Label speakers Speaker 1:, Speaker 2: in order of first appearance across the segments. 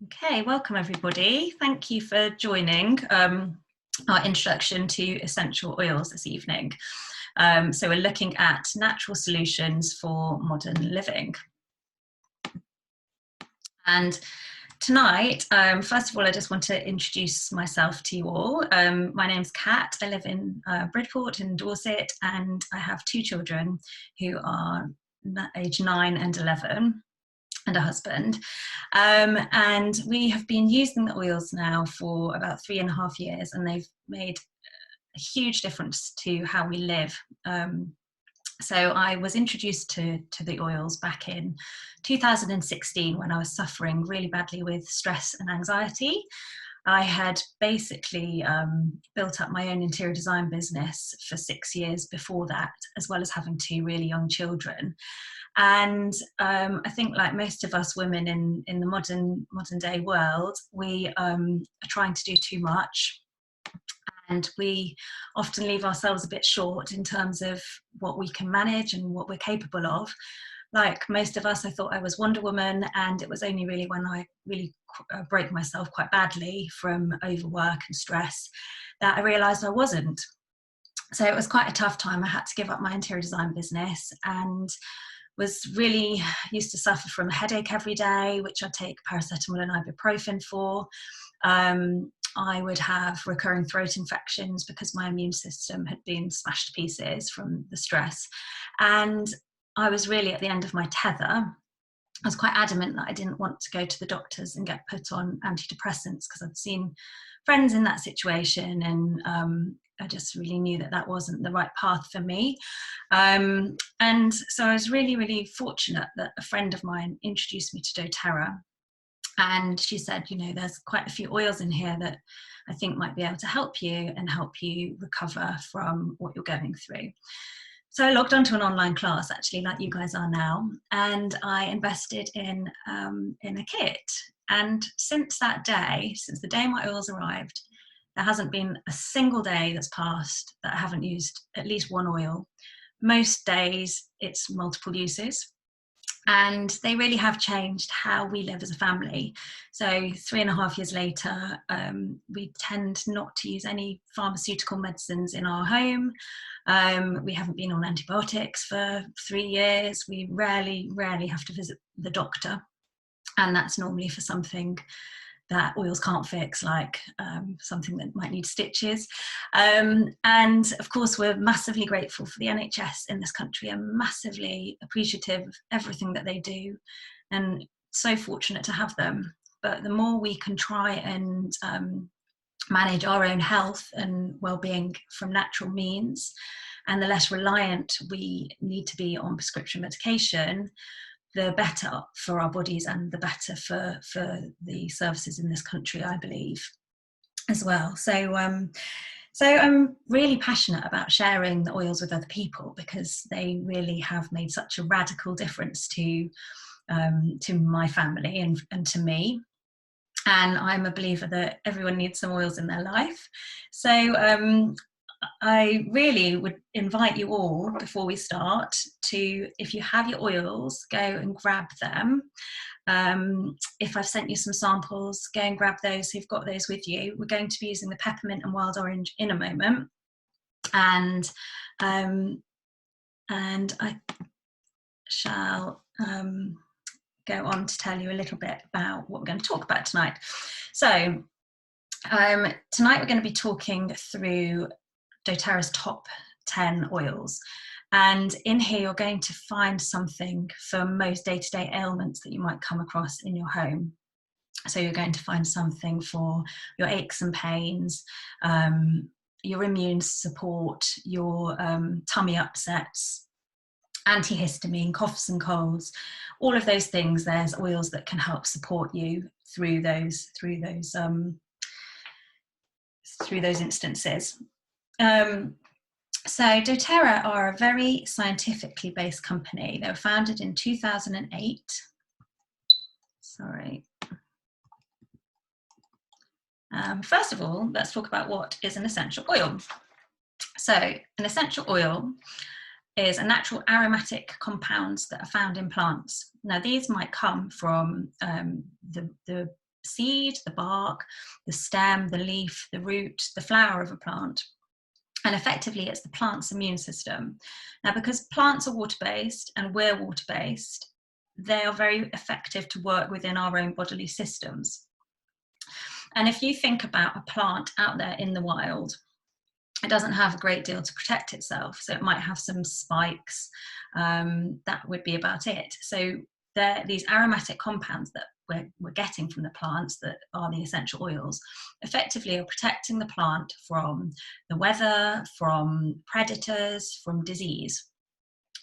Speaker 1: Okay, welcome everybody. Thank you for joining our introduction to essential oils this evening. So we're looking at natural solutions for modern living. And tonight, first of all, I just want to introduce myself to you all. My name's Kat. I live in Bridport in Dorset, and I have two children who are age 9 and 11. And a husband, and we have been using the oils now for about 3.5 years, and they've made a huge difference to how we live. So I was introduced to the oils back in 2016 when I was suffering really badly with stress and anxiety. I had basically built up my own interior design business for 6 years before that, as well as having two really young children. And I think, like most of us women in the modern day world, we are trying to do too much, and we often leave ourselves a bit short in terms of what we can manage and what we're capable of. Like most of us, I thought I was Wonder Woman, and it was only really when I really broke myself quite badly from overwork and stress that I realised I wasn't. So it was quite a tough time. I had to give up my interior design business, and was really used to suffer from a headache every day, which I'd take paracetamol and ibuprofen for. I would have recurring throat infections because my immune system had been smashed to pieces from the stress. And I was really at the end of my tether. I was quite adamant that I didn't want to go to the doctors and get put on antidepressants because I'd seen friends in that situation, and I just really knew that that wasn't the right path for me. And so I was really, really fortunate that a friend of mine introduced me to doTERRA. And she said, you know, there's quite a few oils in here that I think might be able to help you and help you recover from what you're going through. So I logged onto an online class, actually, like you guys are now, and I invested in a kit. And since that day, since the day my oils arrived, there hasn't been a single day that's passed that I haven't used at least one oil. Most days it's multiple uses. And they really have changed how we live as a family. So 3.5 years later, we tend not to use any pharmaceutical medicines in our home. We haven't been on antibiotics for 3 years. We rarely have to visit the doctor. And that's normally for something that oils can't fix, like something that might need stitches. And of course, we're massively grateful for the NHS in this country and massively appreciative of everything that they do, and so fortunate to have them. But the more we can try and manage our own health and well-being from natural means, and the less reliant we need to be on prescription medication, the better for our bodies and the better for the services in this country, I believe, as well. So I'm really passionate about sharing the oils with other people because they really have made such a radical difference to my family and to me. And I'm a believer that everyone needs some oils in their life. So I really would invite you all, before we start, to, if you have your oils, go and grab them. If I've sent you some samples, go and grab those so you've got those with you. We're going to be using the peppermint and wild orange in a moment. And I shall go on to tell you a little bit about what we're going to talk about tonight. So tonight we're going to be talking through doTERRA's top 10 oils, and in here you're going to find something for most day-to-day ailments that you might come across in your home. So you're going to find something for your aches and pains, your immune support, your tummy upsets, antihistamine, coughs and colds, all of those things. There's oils that can help support you through those instances. So doTERRA are a very scientifically based company. They were founded in 2008. Sorry. First of all, let's talk about what is an essential oil. So an essential oil is a natural aromatic compounds that are found in plants. Now these might come from the seed, the bark, the stem, the leaf, the root, the flower of a plant. And effectively, it's the plant's immune system. Now, because plants are water-based and we're water-based, they are very effective to work within our own bodily systems. And if you think about a plant out there in the wild, it doesn't have a great deal to protect itself. So it might have some spikes. That would be about it. So these aromatic compounds that we're getting from the plants, that are the essential oils, effectively are protecting the plant from the weather, from predators, from disease.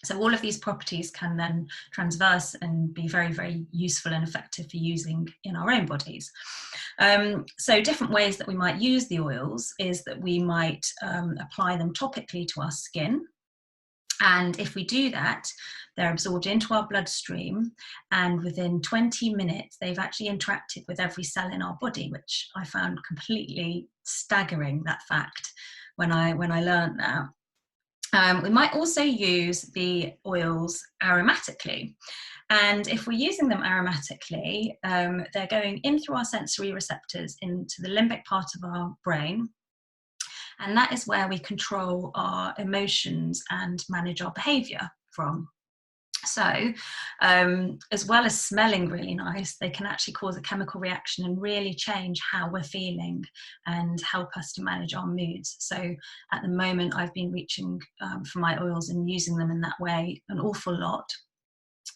Speaker 1: So all of these properties can then transverse and be very, very useful and effective for using in our own bodies. So different ways that we might use the oils is that we might apply them topically to our skin. And if we do that, they're absorbed into our bloodstream, and within 20 minutes, they've actually interacted with every cell in our body, which I found completely staggering, that fact, when I learned that. We might also use the oils aromatically. And if we're using them aromatically, they're going in through our sensory receptors into the limbic part of our brain. And that is where we control our emotions and manage our behavior from. So, as well as smelling really nice, they can actually cause a chemical reaction and really change how we're feeling and help us to manage our moods. So at the moment, I've been reaching for my oils and using them in that way an awful lot,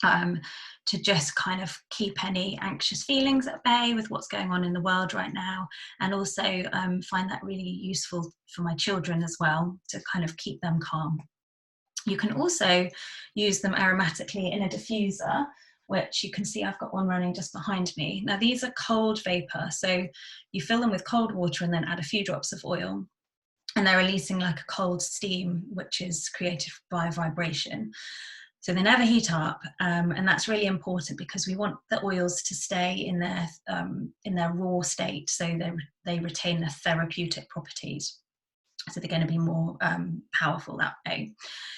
Speaker 1: to just kind of keep any anxious feelings at bay with what's going on in the world right now, and also find that really useful for my children as well, to kind of keep them calm. You can also use them aromatically in a diffuser, which you can see I've got one running just behind me. Now these are cold vapor, so you fill them with cold water and then add a few drops of oil, and they're releasing like a cold steam, which is created by vibration. So they never heat up, and that's really important because we want the oils to stay in their raw state, so they retain their therapeutic properties. So they're going to be more powerful that way.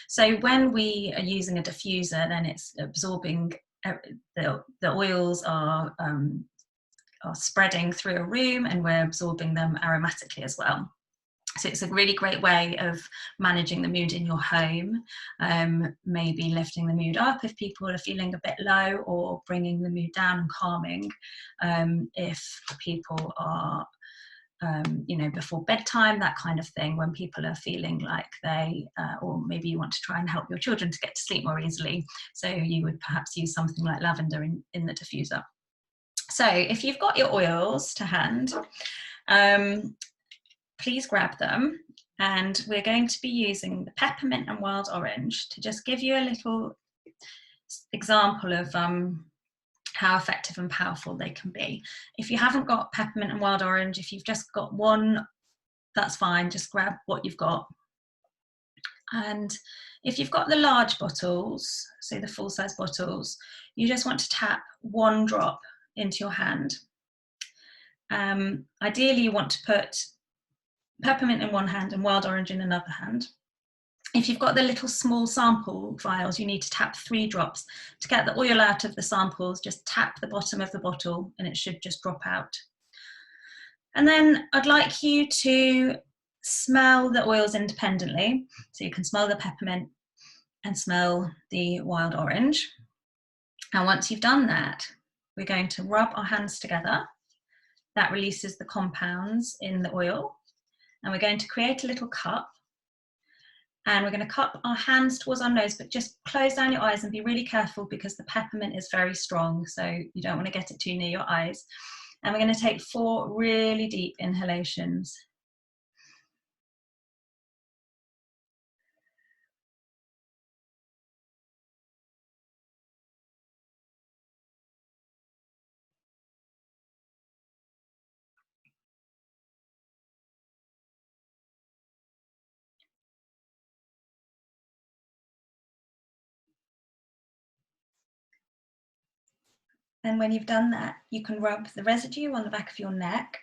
Speaker 1: So when we are using a diffuser, then it's absorbing, the oils are spreading through a room, and we're absorbing them aromatically as well. So it's a really great way of managing the mood in your home, maybe lifting the mood up if people are feeling a bit low, or bringing the mood down and calming if people are before bedtime, that kind of thing, when people are feeling like or maybe you want to try and help your children to get to sleep more easily. So you would perhaps use something like lavender in the diffuser. So if you've got your oils to hand, please grab them. And we're going to be using the peppermint and wild orange to just give you a little example of how effective and powerful they can be. If you haven't got peppermint and wild orange, if you've just got one, that's fine, just grab what you've got. And if you've got the large bottles, so the full-size bottles, you just want to tap one drop into your hand. Ideally, you want to put peppermint in one hand and wild orange in another hand. If you've got the little small sample vials, you need to tap 3 drops. To get the oil out of the samples, just tap the bottom of the bottle and it should just drop out. And then I'd like you to smell the oils independently. So you can smell the peppermint and smell the wild orange. And once you've done that, we're going to rub our hands together. That releases the compounds in the oil. And we're going to create a little cup. And we're going to cup our hands towards our nose, but just close down your eyes and be really careful because the peppermint is very strong, so you don't want to get it too near your eyes. And we're going to take 4 really deep inhalations. And when you've done that, you can rub the residue on the back of your neck.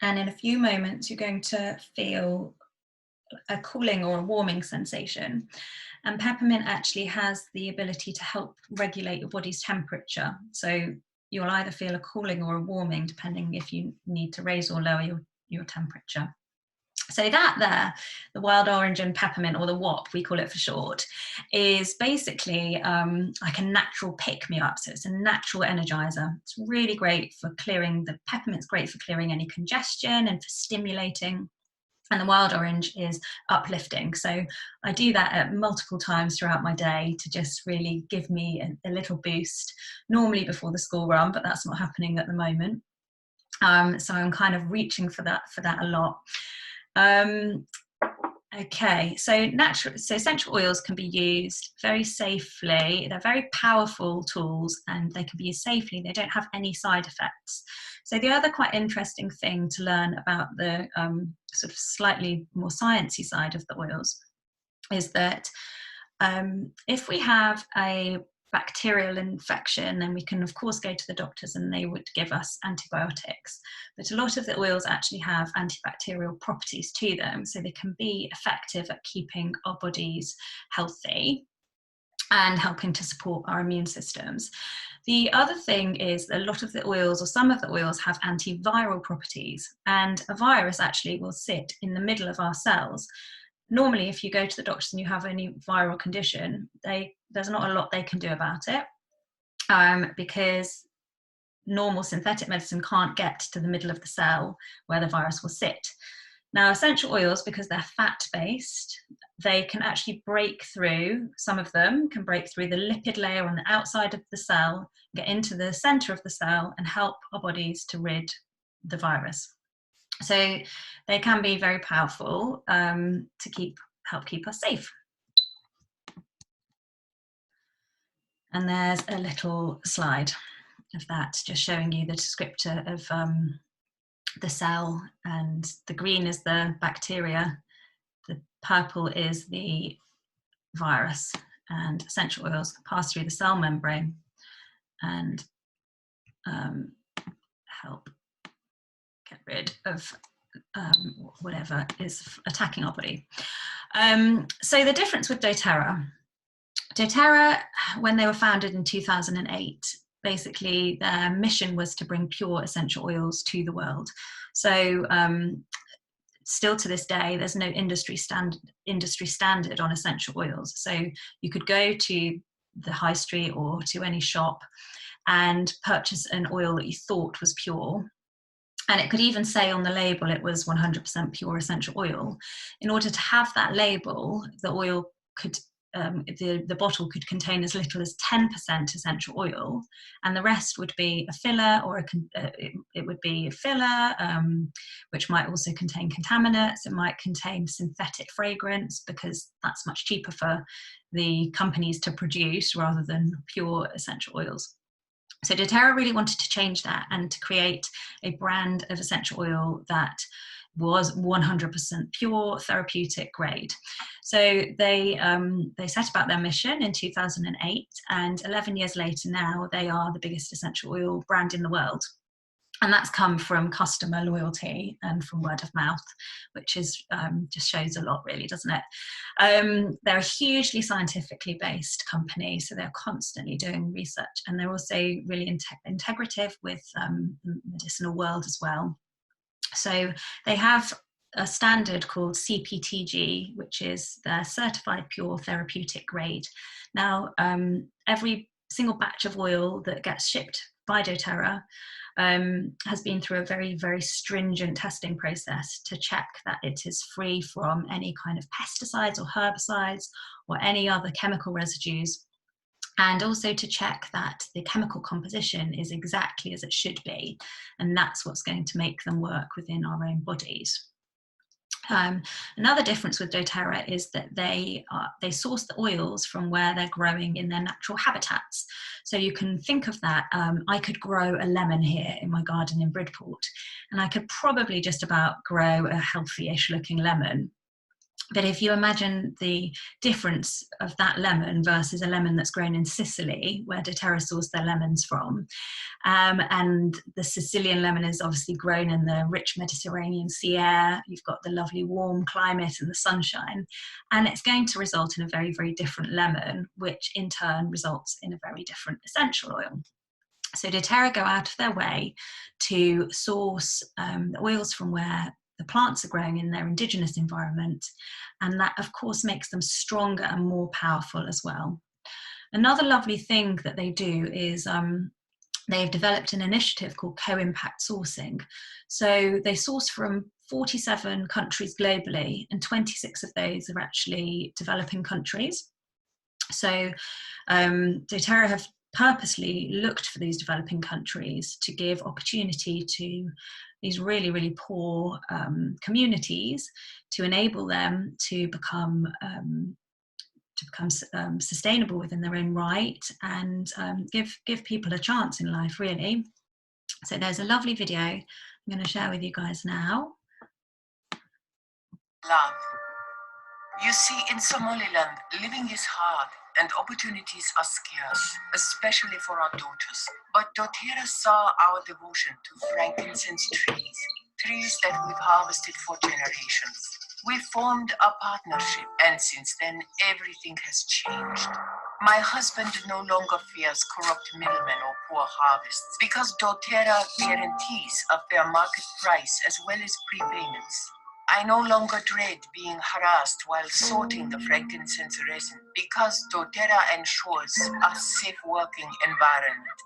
Speaker 1: And in a few moments, you're going to feel a cooling or a warming sensation. And peppermint actually has the ability to help regulate your body's temperature. So you'll either feel a cooling or a warming, depending if you need to raise or lower your temperature. So that there, the wild orange and peppermint, or the WOP, we call it for short, is basically like a natural pick-me-up. So it's a natural energizer. It's really great for clearing, the peppermint's great for clearing any congestion and for stimulating. And the wild orange is uplifting. So I do that at multiple times throughout my day to just really give me a little boost, normally before the school run, but that's not happening at the moment. So I'm kind of reaching for that a lot. Okay, so essential oils can be used very safely. They're very powerful tools and they can be used safely. They don't have any side effects. So the other quite interesting thing to learn about the sort of slightly more sciencey side of the oils is that if we have a bacterial infection, then we can of course go to the doctors and they would give us antibiotics, but a lot of the oils actually have antibacterial properties to them, so they can be effective at keeping our bodies healthy and helping to support our immune systems. The other thing is that a lot of the oils, or some of the oils, have antiviral properties, and a virus actually will sit in the middle of our cells. Normally, if you go to the doctors and you have any viral condition, there's not a lot they can do about it, because normal synthetic medicine can't get to the middle of the cell where the virus will sit. Now, essential oils, because they're fat-based, they can actually break through, some of them can break through the lipid layer on the outside of the cell, get into the center of the cell and help our bodies to rid the virus. So they can be very powerful to help keep us safe. And there's a little slide of that, just showing you the descriptor of the cell, and the green is the bacteria, the purple is the virus, and essential oils pass through the cell membrane and help get rid of whatever is attacking our body. So the difference with doTERRA. doTERRA, when they were founded in 2008, basically their mission was to bring pure essential oils to the world. So still to this day, there's no industry standard on essential oils. So you could go to the high street or to any shop and purchase an oil that you thought was pure. And it could even say on the label it was 100% pure essential oil. In order to have that label, the oil could, the bottle could contain as little as 10% essential oil, and the rest would be a filler, or it would be a filler, which might also contain contaminants. It might contain synthetic fragrance, because that's much cheaper for the companies to produce rather than pure essential oils. So doTERRA really wanted to change that and to create a brand of essential oil that was 100% pure, therapeutic grade. So they set about their mission in 2008, and 11 years later now, they are the biggest essential oil brand in the world. And that's come from customer loyalty and from word of mouth, which is just shows a lot, really, doesn't it? They're a hugely scientifically based company, so they're constantly doing research, and they're also really integrative with the medicinal world as well. So they have a standard called CPTG, which is their certified pure therapeutic grade. Now, every single batch of oil that gets shipped by doTERRA has been through a very, very stringent testing process to check that it is free from any kind of pesticides or herbicides or any other chemical residues, and also to check that the chemical composition is exactly as it should be, and that's what's going to make them work within our own bodies. Another difference with doTERRA is that they source the oils from where they're growing in their natural habitats. So you can think of that, I could grow a lemon here in my garden in Bridport, and I could probably just about grow a healthy-ish looking lemon. But if you imagine the difference of that lemon versus a lemon that's grown in Sicily, where doTERRA source their lemons from, and the Sicilian lemon is obviously grown in the rich Mediterranean sea air, you've got the lovely warm climate and the sunshine, and it's going to result in a very, very different lemon, which in turn results in a very different essential oil. So doTERRA go out of their way to source the oils from where the plants are growing in their indigenous environment, and that of course makes them stronger and more powerful as well. Another lovely thing that they do is they've developed an initiative called Co-Impact Sourcing. So they source from 47 countries globally, and 26 of those are actually developing countries. So doTERRA have purposely looked for these developing countries to give opportunity to these really, really poor communities, to enable them to become sustainable within their own right, and give people a chance in life, really. So there's a lovely video I'm going to share with you guys now.
Speaker 2: Love. You see, in Somaliland, living is hard and opportunities are scarce, especially for our daughters. But doTERRA saw our devotion to frankincense trees, trees that we've harvested for generations. We formed a partnership, and since then, everything has changed. My husband no longer fears corrupt middlemen or poor harvests because doTERRA guarantees a fair market price as well as prepayments. I no longer dread being harassed while sorting the frankincense resin because doTERRA ensures a safe working environment.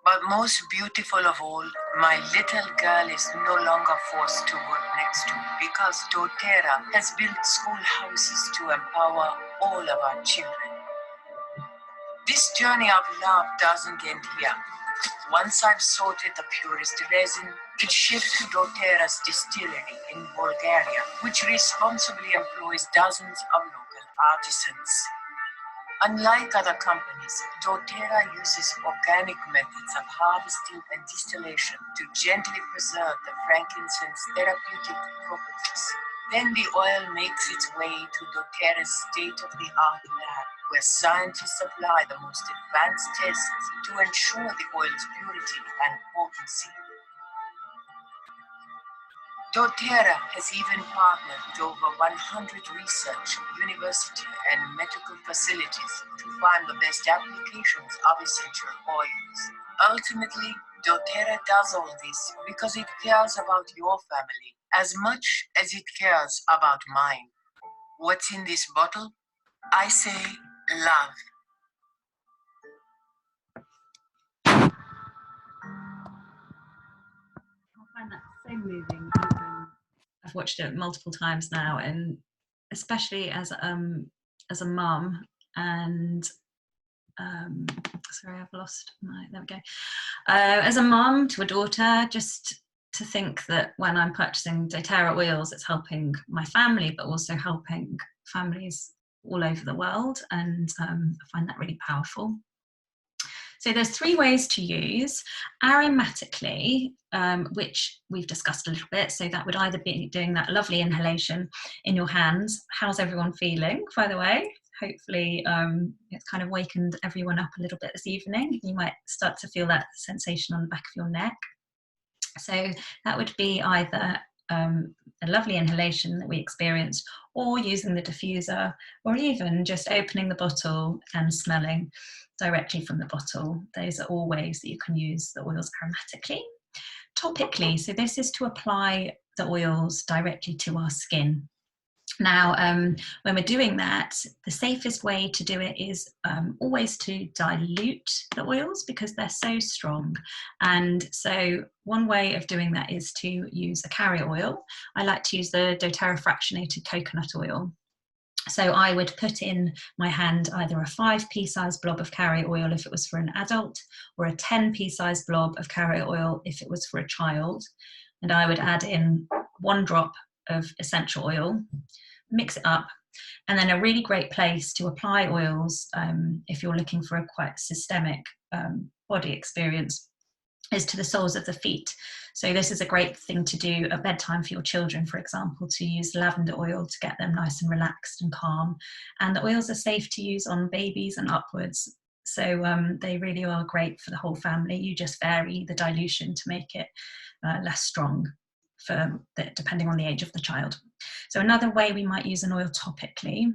Speaker 2: But most beautiful of all, my little girl is no longer forced to work next to me because doTERRA has built schoolhouses to empower all of our children. This journey of love doesn't end here. Once I've sorted the purest resin, it ships to doTERRA's distillery in Bulgaria, which responsibly employs dozens of local artisans. Unlike other companies, doTERRA uses organic methods of harvesting and distillation to gently preserve the frankincense therapeutic properties. Then the oil makes its way to doTERRA's state-of-the-art lab, where scientists apply the most advanced tests to ensure the oil's purity and potency. doTERRA has even partnered with over 100 research, university, and medical facilities to find the best applications of essential oils. Ultimately, doTERRA does all this because it cares about your family as much as it cares about mine. What's in this bottle? I say love.
Speaker 1: I find that so moving. I've watched it multiple times now, and especially as a mum, and sorry, I've lost my, there we go. As a mum to a daughter, just to think that when I'm purchasing doTERRA oils, it's helping my family, but also helping families all over the world, and I find that really powerful. So there's 3 ways to use aromatically, which we've discussed a little bit. So that would either be doing that lovely inhalation in your hands. How's everyone feeling, by the way? Hopefully it's kind of wakened everyone up a little bit this evening. You might start to feel that sensation on the back of your neck. So that would be either a lovely inhalation that we experienced, or using the diffuser, or even just opening the bottle and smelling directly from the bottle. Those are all ways that you can use the oils aromatically. Topically, so this is to apply the oils directly to our skin. Now, when we're doing that, the safest way to do it is always to dilute the oils because they're so strong. And so one way of doing that is to use a carrier oil. I like to use the doTERRA fractionated coconut oil. So I would put in my hand either a 5p size blob of carrier oil if it was for an adult, or a 10p size blob of carrier oil if it was for a child. And I would add in 1 drop of essential oil, mix it up, and then a really great place to apply oils if you're looking for a quite systemic body experience is to the soles of the feet. So this is a great thing to do at bedtime for your children, for example, to use lavender oil to get them nice and relaxed and calm. And the oils are safe to use on babies and upwards. So they really are great for the whole family. You just vary the dilution to make it less strong depending on the age of the child. So another way we might use an oil topically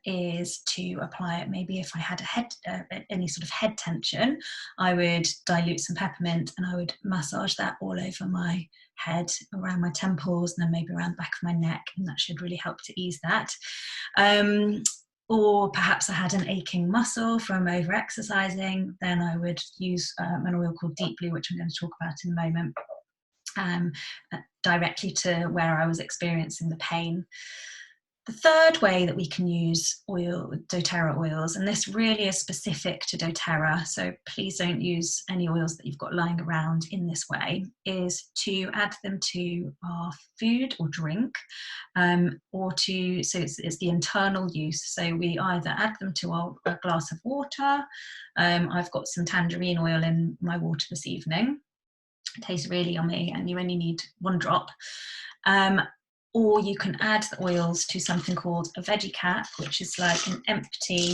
Speaker 1: is to apply it. Maybe if I had any sort of head tension, I would dilute some peppermint and I would massage that all over my head, around my temples, and then maybe around the back of my neck, and that should really help to ease that. Or perhaps I had an aching muscle from over exercising, then I would use an oil called Deep Blue, which I'm going to talk about in a moment, directly to where I was experiencing the pain. The third way that we can use doTERRA oils, and this really is specific to doTERRA, so please don't use any oils that you've got lying around in this way, is to add them to our food or drink, so it's the internal use. So we either add them to a glass of water. I've got some tangerine oil in my water this evening. It tastes really yummy, and you only need 1 drop. Or you can add the oils to something called a veggie cap, which is like an empty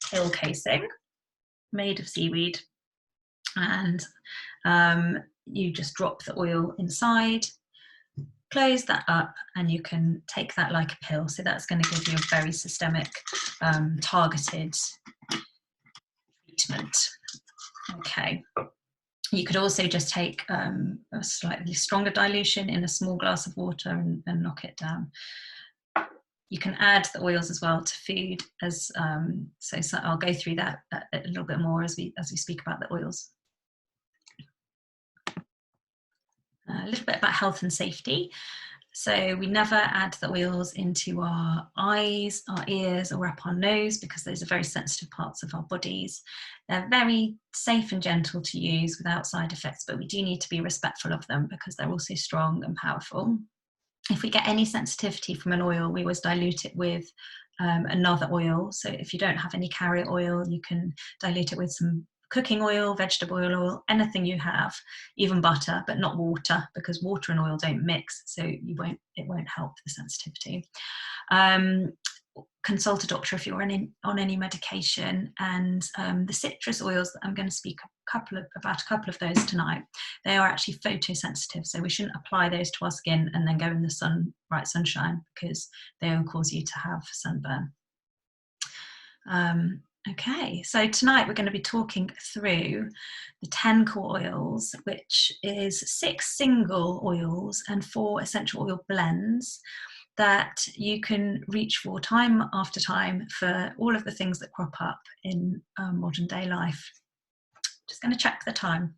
Speaker 1: pill casing made of seaweed. And you just drop the oil inside, close that up, and you can take that like a pill. So that's going to give you a very systemic, targeted treatment. Okay. You could also just take a slightly stronger dilution in a small glass of water and knock it down. You can add the oils as well to food, so I'll go through that a little bit more as we speak about the oils. A little bit about health and safety. So we never add the oils into our eyes, our ears, or up our nose, because those are very sensitive parts of our bodies. They're very safe and gentle to use without side effects, but we do need to be respectful of them because they're also strong and powerful. If we get any sensitivity from an oil, we always dilute it with another oil. So if you don't have any carrier oil, you can dilute it with some cooking oil, vegetable oil, anything you have, even butter, but not water, because water and oil don't mix, so it won't help the sensitivity. Consult a doctor if you're on any medication, and the citrus oils that I'm going to speak about a couple of those tonight, they are actually photosensitive, so we shouldn't apply those to our skin and then go in the bright sunshine, because they will cause you to have sunburn. Okay, so tonight we're going to be talking through the 10 core oils, which is 6 single oils and 4 essential oil blends that you can reach for time after time for all of the things that crop up in modern day life. Just going to check the time.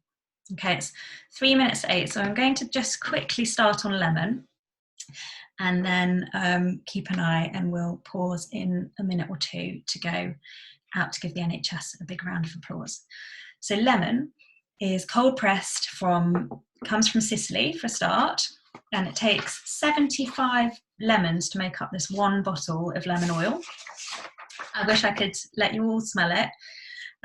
Speaker 1: Okay, it's 3 minutes to 8, so I'm going to just quickly start on lemon, and then keep an eye, and we'll pause in a minute or two to go out to give the NHS a big round of applause. So lemon is cold pressed comes from Sicily for a start, and it takes 75 lemons to make up this 1 bottle of lemon oil. I wish I could let you all smell it.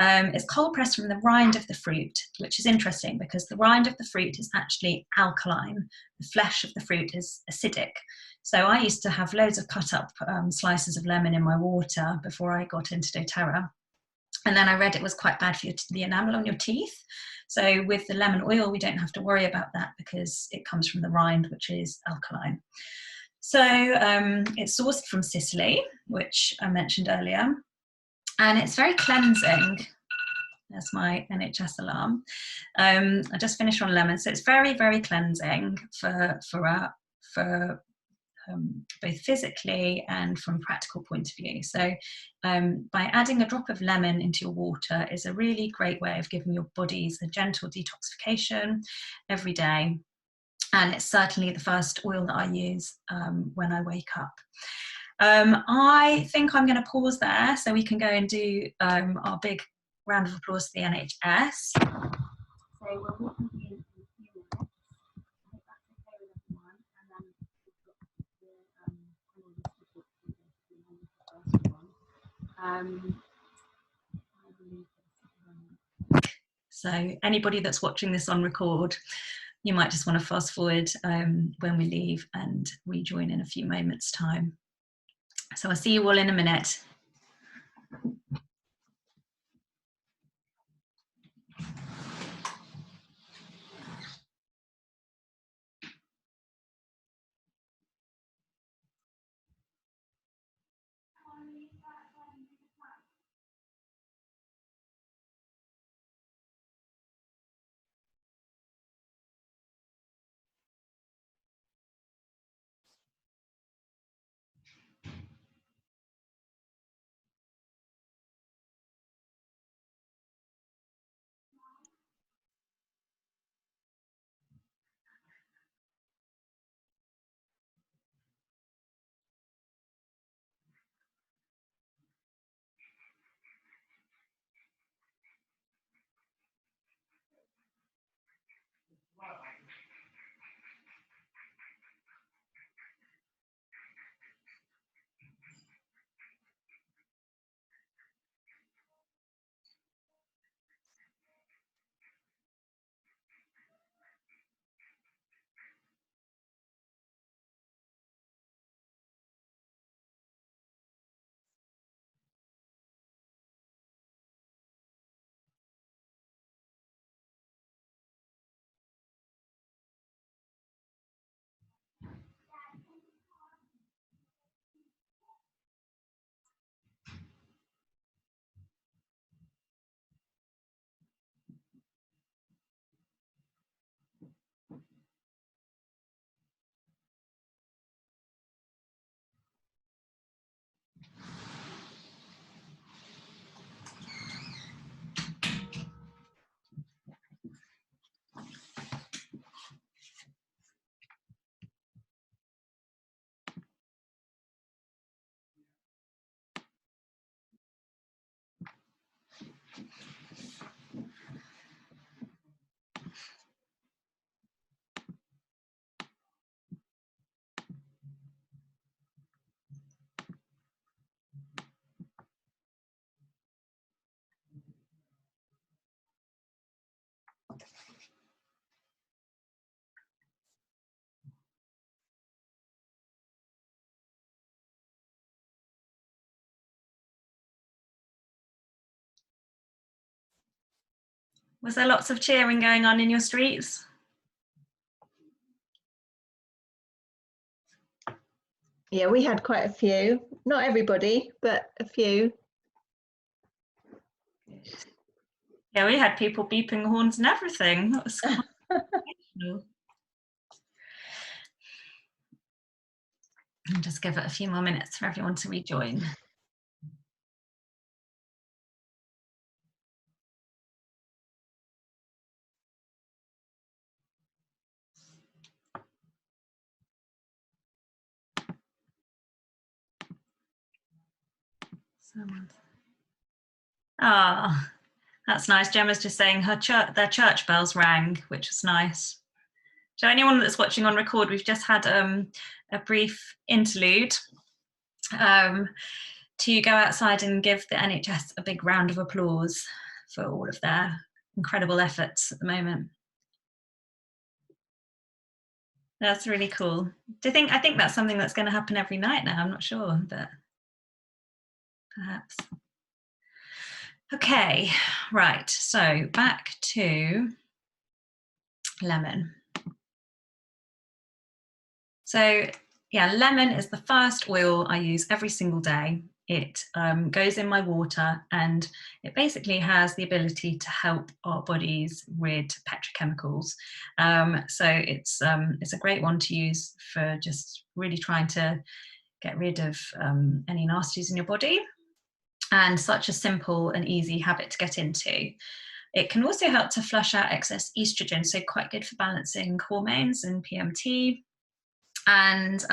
Speaker 1: It's cold pressed from the rind of the fruit, which is interesting because the rind of the fruit is actually alkaline. The flesh of the fruit is acidic. So I used to have loads of cut up slices of lemon in my water before I got into doTERRA. And then I read it was quite bad for the enamel on your teeth. So with the lemon oil, we don't have to worry about that because it comes from the rind, which is alkaline. So it's sourced from Sicily, which I mentioned earlier. And it's very cleansing. There's my NHS alarm. I just finished on lemon, so it's very, very cleansing for both physically and from a practical point of view. So by adding a drop of lemon into your water is a really great way of giving your bodies a gentle detoxification every day. And it's certainly the first oil that I use when I wake up. I think I'm going to pause there so we can go and do our big round of applause to the NHS. So we'll reconvene in a few minutes. I hope that's okay with everyone. And then we've got the so anybody that's watching this on record, you might just want to fast forward when we leave and rejoin in a few moments' time. So I'll see you all in a minute. Was there lots of cheering going on in your streets?
Speaker 3: Yeah, we had quite a few. Not everybody, but a few.
Speaker 1: Yeah, we had people beeping horns and everything. That was quite emotional. I'll just give it a few more minutes for everyone to rejoin. Ah, that's nice. Gemma's just saying their church bells rang, which was nice. So anyone that's watching on record, we've just had a brief interlude to go outside and give the NHS a big round of applause for all of their incredible efforts at the moment. That's really cool. I think that's something that's going to happen every night now. I'm not sure, but perhaps. Okay, right. So back to lemon. So yeah, lemon is the first oil I use every single day. It goes in my water, and it basically has the ability to help our bodies rid petrochemicals. So it's a great one to use for just really trying to get rid of any nasties in your body, and such a simple and easy habit to get into. It can also help to flush out excess estrogen, so quite good for balancing hormones and PMT. And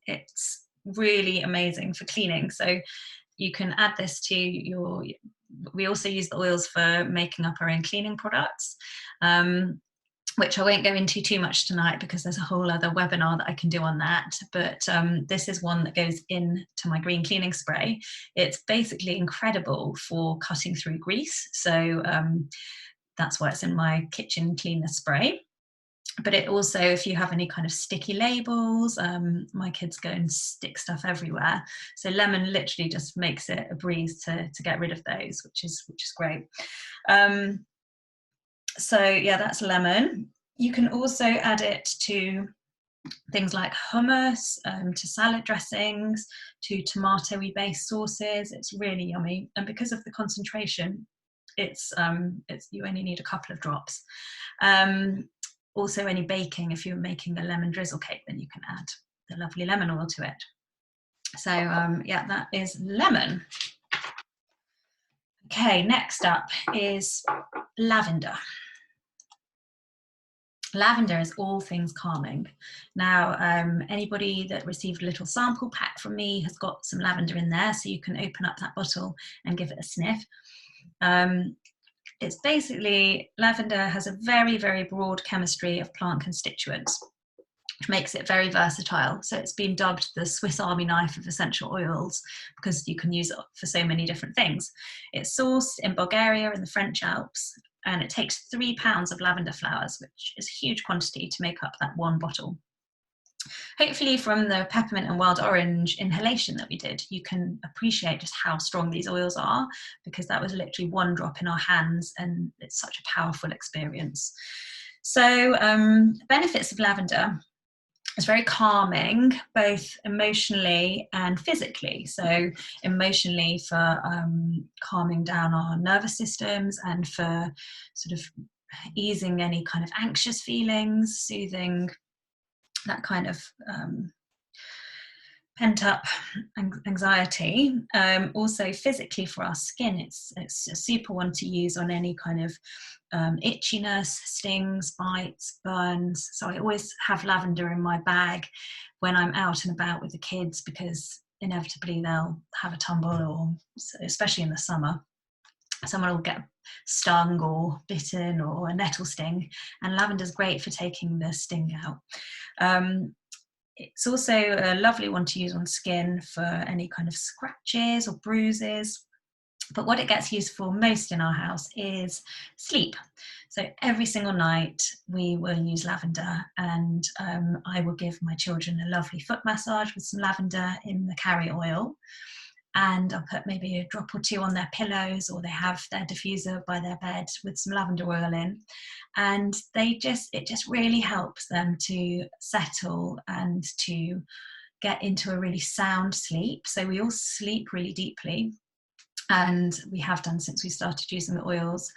Speaker 1: it's really amazing for cleaning. So you can add this to your, we also use the oils for making up our own cleaning products, which I won't go into too much tonight because there's a whole other webinar that I can do on that. But this is one that goes into my green cleaning spray. It's basically incredible for cutting through grease. So that's why it's in my kitchen cleaner spray. But it also, if you have any kind of sticky labels, my kids go and stick stuff everywhere. So lemon literally just makes it a breeze to get rid of those, which is great. So yeah, that's lemon. You can also add it to things like hummus, to salad dressings, to tomatoey based sauces. It's really yummy, and because of the concentration, it's you only need a couple of drops. Also, any baking, if you're making a lemon drizzle cake, then you can add the lovely lemon oil to it. So yeah, that is lemon. Okay, next up is lavender. Lavender is all things calming. Now, anybody that received a little sample pack from me has got some lavender in there, so you can open up that bottle and give it a sniff. It's basically, lavender has a very, very broad chemistry of plant constituents, which makes it very versatile. So it's been dubbed the Swiss Army knife of essential oils because you can use it for so many different things. It's sourced in Bulgaria in the French Alps, and it takes 3 pounds of lavender flowers, which is a huge quantity to make up that one bottle. Hopefully from the peppermint and wild orange inhalation that we did, you can appreciate just how strong these oils are, because that was literally one drop in our hands and it's such a powerful experience. So benefits of lavender. It's very calming, both emotionally and physically. So emotionally for calming down our nervous systems and for sort of easing any kind of anxious feelings, soothing that kind of pent up anxiety. Also physically for our skin, it's a super one to use on any kind of itchiness, stings, bites, burns. So I always have lavender in my bag when I'm out and about with the kids, because inevitably they'll have a tumble, or especially in the summer. someone will get stung or bitten or a nettle sting, and lavender's great for taking the sting out. It's also a lovely one to use on skin for any kind of scratches or bruises. But what it gets used for most in our house is sleep. So every single night we will use lavender, and I will give my children a lovely foot massage with some lavender in the carrier oil. And I'll put maybe a drop or two on their pillows, or they have their diffuser by their bed with some lavender oil in. And it just really helps them to settle and to get into a really sound sleep. So we all sleep really deeply, and we have done since we started using the oils.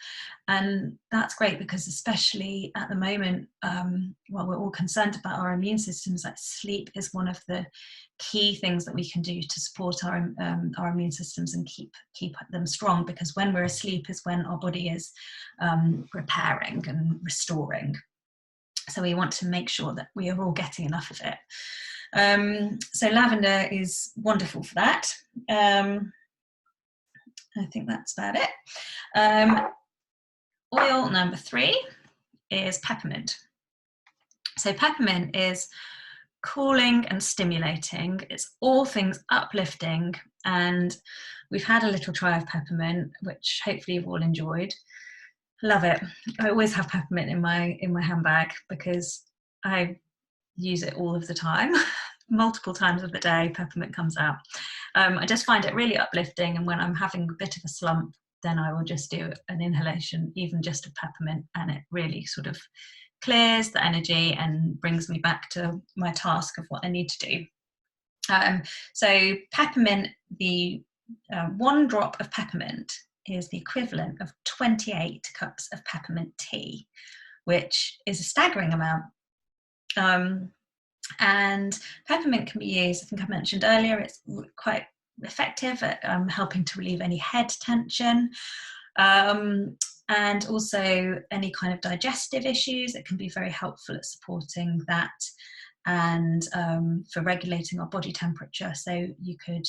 Speaker 1: And that's great because, especially at the moment, while we're all concerned about our immune systems, like sleep is one of the key things that we can do to support our immune systems and keep them strong, because when we're asleep is when our body is repairing and restoring. So we want to make sure that we are all getting enough of it. So lavender is wonderful for that. I think that's about it. Oil number 3 is peppermint. So peppermint is cooling and stimulating. It's all things uplifting, and we've had a little try of peppermint, which hopefully you've all enjoyed. Love it. I always have peppermint in my handbag because I use it all of the time. Multiple times of the day peppermint comes out. I just find it really uplifting, and when I'm having a bit of a slump, then I will just do an inhalation, even just of peppermint, and it really sort of clears the energy and brings me back to my task of what I need to do. So peppermint, the 1 drop of peppermint is the equivalent of 28 cups of peppermint tea, which is a staggering amount. And peppermint can be used, I think I mentioned earlier, it's quite effective at helping to relieve any head tension, and also any kind of digestive issues. It can be very helpful at supporting that, and for regulating our body temperature. So you could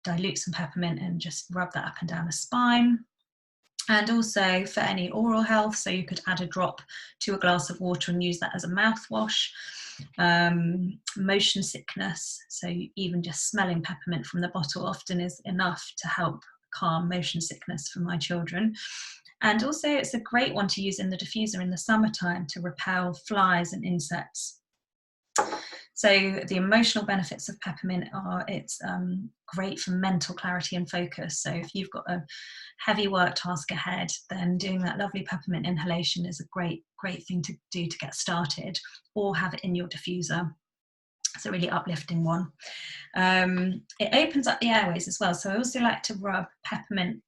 Speaker 1: dilute some peppermint and just rub that up and down the spine. And also for any oral health, so you could add a drop to a glass of water and use that as a mouthwash. Motion sickness, so even just smelling peppermint from the bottle often is enough to help calm motion sickness for my children. And also it's a great one to use in the diffuser in the summertime to repel flies and insects. So the emotional benefits of peppermint are it's great for mental clarity and focus. So if you've got a heavy work task ahead, then doing that lovely peppermint inhalation is a great thing to do to get started, or have it in your diffuser. It's a really uplifting one. It opens up the airways as well. So I also like to rub peppermint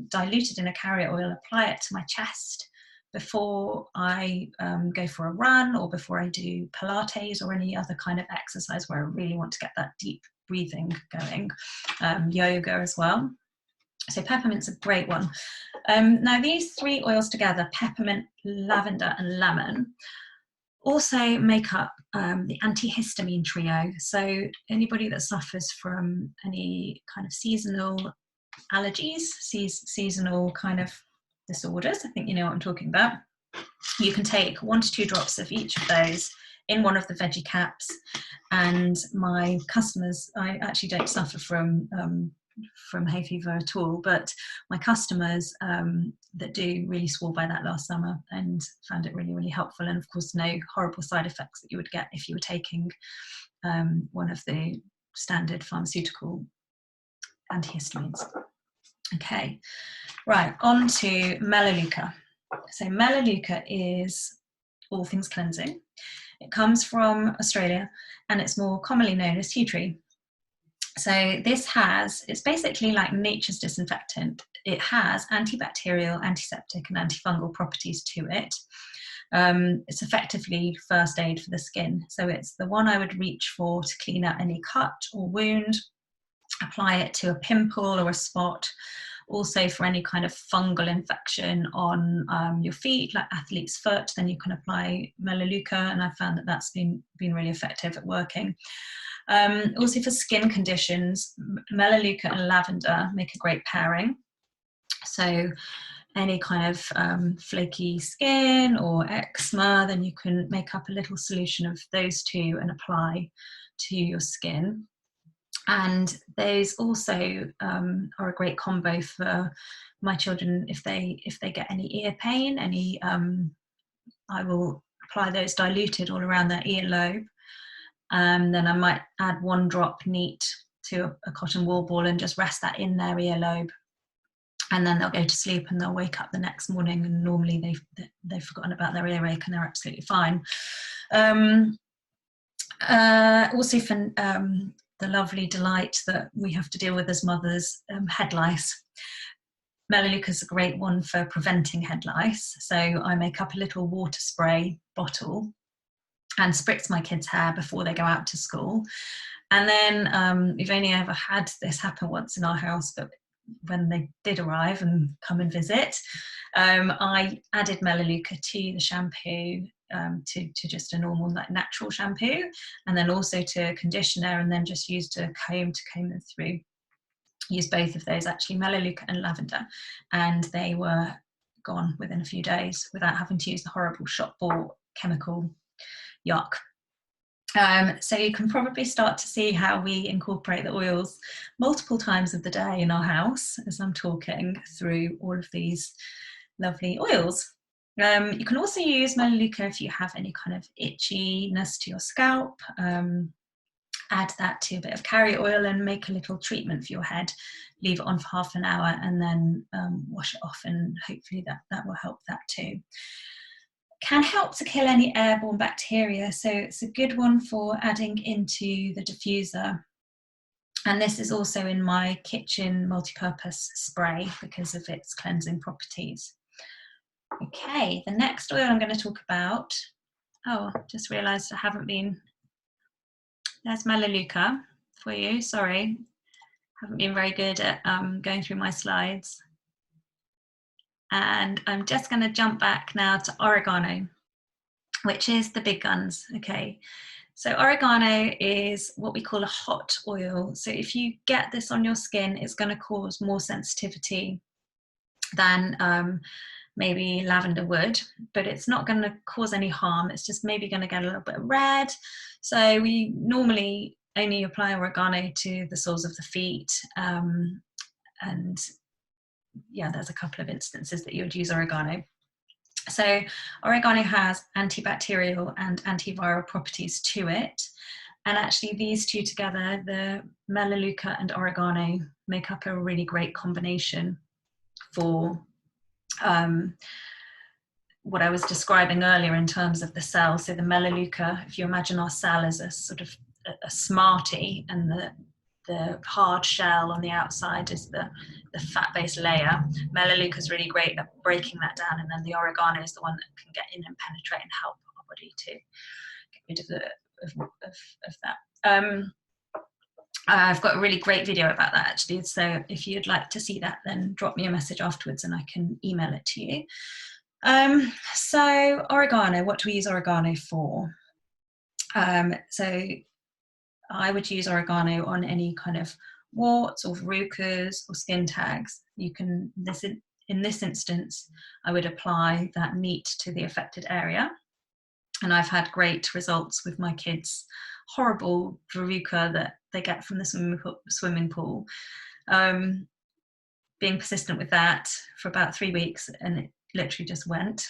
Speaker 1: diluted in a carrier oil, apply it to my chest before I go for a run, or before I do Pilates or any other kind of exercise where I really want to get that deep breathing going, yoga as well. So peppermint's a great one. Now these 3 oils together, peppermint, lavender and lemon, also make up the antihistamine trio. So anybody that suffers from any kind of seasonal allergies, seasonal kind of disorders, I think you know what I'm talking about, you can take 1 to 2 drops of each of those in one of the veggie caps. And my customers, I actually don't suffer from hay fever at all, but my customers that do really swore by that last summer and found it really helpful, and of course no horrible side effects that you would get if you were taking one of the standard pharmaceutical antihistamines. Okay, right, on to melaleuca. So melaleuca is all things cleansing. It comes from Australia, and it's more commonly known as tea tree. So it's basically like nature's disinfectant. It has antibacterial, antiseptic and antifungal properties to it. It's effectively first aid for the skin. So it's the one I would reach for to clean out any cut or wound, apply it to a pimple or a spot. Also for any kind of fungal infection on your feet, like athlete's foot, then you can apply melaleuca, and I found that that's been really effective at working. Also for skin conditions, melaleuca and lavender make a great pairing. So any kind of flaky skin or eczema, then you can make up a little solution of those two and apply to your skin. And those also are a great combo for my children if they get any ear pain. I will apply those diluted all around their earlobe. Then I might add 1 drop neat to a cotton wool ball and just rest that in their earlobe. And then they'll go to sleep and they'll wake up the next morning and normally they've forgotten about their earache and they're absolutely fine. Also for the lovely delight that we have to deal with as mothers, head lice. Melaleuca is a great one for preventing head lice. So I make up a little water spray bottle and spritz my kids' hair before they go out to school. And then we've only ever had this happen once in our house, but when they did arrive and come and visit, I added Melaleuca to the shampoo, to just a normal natural shampoo, and then also to conditioner, and then just used a comb to comb them through. Used both of those, actually, Melaleuca and lavender, and they were gone within a few days without having to use the horrible shop bought chemical yuck. So you can probably start to see how we incorporate the oils multiple times of the day in our house as I'm talking through all of these lovely oils. You can also use Melaleuca if you have any kind of itchiness to your scalp. Add that to a bit of carrier oil and make a little treatment for your head. Leave it on for half an hour and then wash it off, and hopefully that will help that too. Can help to kill any airborne bacteria, so it's a good one for adding into the diffuser. And this is also in my kitchen multi-purpose spray because of its cleansing properties. Okay, the next oil I'm going to talk about, just realised I haven't been, there's Melaleuca for you, sorry, haven't been very good at going through my slides. And I'm just going to jump back now to oregano, which is the big guns. Okay, so oregano is what we call a hot oil. So if you get this on your skin, it's going to cause more sensitivity than maybe lavender would, but it's not going to cause any harm. It's just maybe going to get a little bit red. So we normally only apply oregano to the soles of the feet, and yeah, there's a couple of instances that you would use oregano. So oregano has antibacterial and antiviral properties to it. And actually these two together, the Melaleuca and oregano, make up a really great combination for what I was describing earlier in terms of the cell. So the Melaleuca, if you imagine our cell as a sort of a Smartie, and the hard shell on the outside is the fat-based layer. Melaleuca is really great at breaking that down, and then the oregano is the one that can get in and penetrate and help our body to get rid of that. I've got a really great video about that actually, so if you'd like to see that, then drop me a message afterwards and I can email it to you. So oregano, what do we use oregano for? So I would use oregano on any kind of warts or verrucas or skin tags. You can, in this instance, I would apply that neat to the affected area. And I've had great results with my kids' horrible verruca that they get from the swimming pool. Being persistent with that for about 3 weeks, and it literally just went.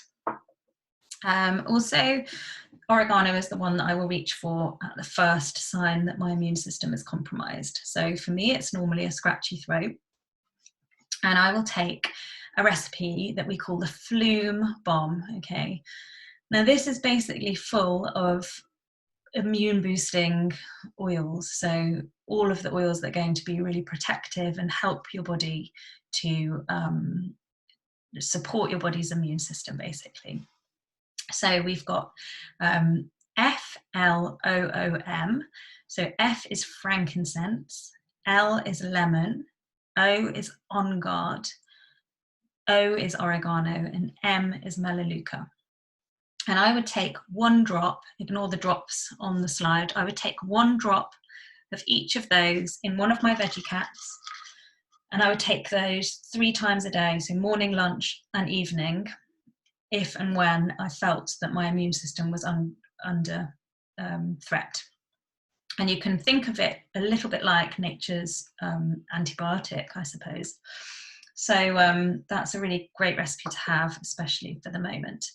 Speaker 1: Also, oregano is the one that I will reach for at the first sign that my immune system is compromised. So for me, it's normally a scratchy throat. And I will take a recipe that we call the Flume Bomb, okay? Now this is basically full of immune boosting oils. So all of the oils that are going to be really protective and help your body to support your body's immune system, basically. So we've got FLOOM. So F is frankincense, L is lemon, O is on guard, O is oregano, and M is Melaleuca. And I would take 1 drop, ignore the drops on the slide, I would take 1 drop of each of those in one of my veggie cats, And I would take those 3 times a day, so morning, lunch, and evening, if and when I felt that my immune system was under threat. And you can think of it a little bit like nature's antibiotic, I suppose. So that's a really great recipe to have, especially for the moment.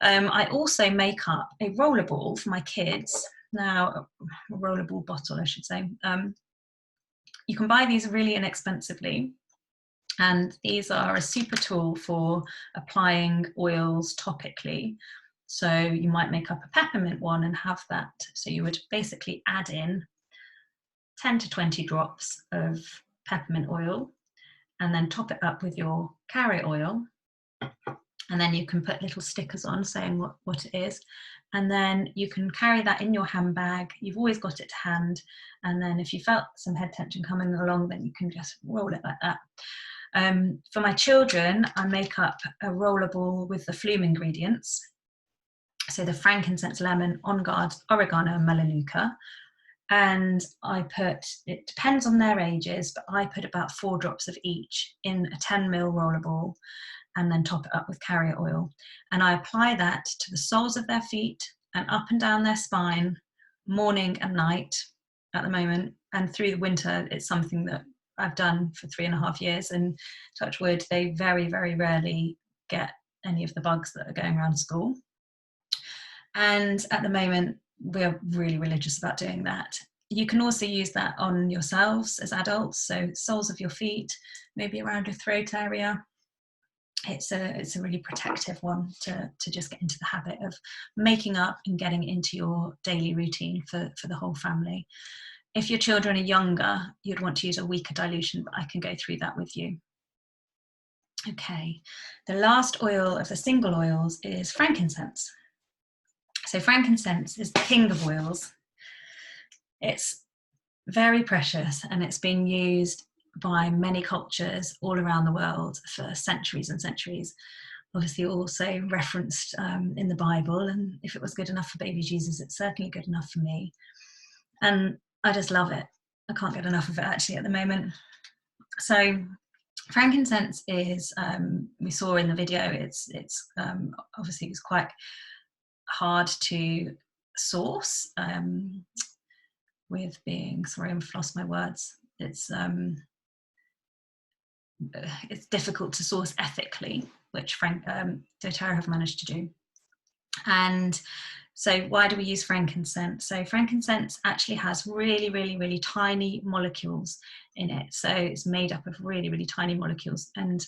Speaker 1: I also make up a rollerball for my kids. Now, a rollerball bottle, I should say. You can buy these really inexpensively. And these are a super tool for applying oils topically. So you might make up a peppermint one and have that. So you would basically add in 10 to 20 drops of peppermint oil and then top it up with your carrot oil. And then you can put little stickers on saying what it is. And then you can carry that in your handbag. You've always got it to hand. And then if you felt some head tension coming along, then you can just roll it like that. For my children, I make up a rollerball with the Flume ingredients. So the frankincense, lemon, on guard, oregano, and melaleuca. And I put, it depends on their ages, but I put about 4 drops of each in a 10 ml rollerball and then top it up with carrier oil. And I apply that to the soles of their feet and up and down their spine, morning and night at the moment. And through the winter, it's something that I've done for 3.5 years, and touch wood, they very, very rarely get any of the bugs that are going around school. And at the moment, we're really religious about doing that. You can also use that on yourselves as adults, so soles of your feet, maybe around your throat area. It's a really protective one to just get into the habit of making up and getting into your daily routine for the whole family. If your children are younger, you'd want to use a weaker dilution, but I can go through that with you. Okay, the last oil of the single oils is frankincense. So frankincense is the king of oils. It's very precious and it's been used by many cultures all around the world for centuries and centuries. Obviously also referenced in the Bible, and if it was good enough for baby Jesus, it's certainly good enough for me. And I just love it. I can't get enough of it actually at the moment. So frankincense is, we saw in the video, it's obviously it's quite hard to source with being, sorry, I've lost my words. It's difficult to source ethically, which doTERRA have managed to do. And so why do we use frankincense? So frankincense actually has really, really, really tiny molecules in it. So it's made up of really, really tiny molecules. And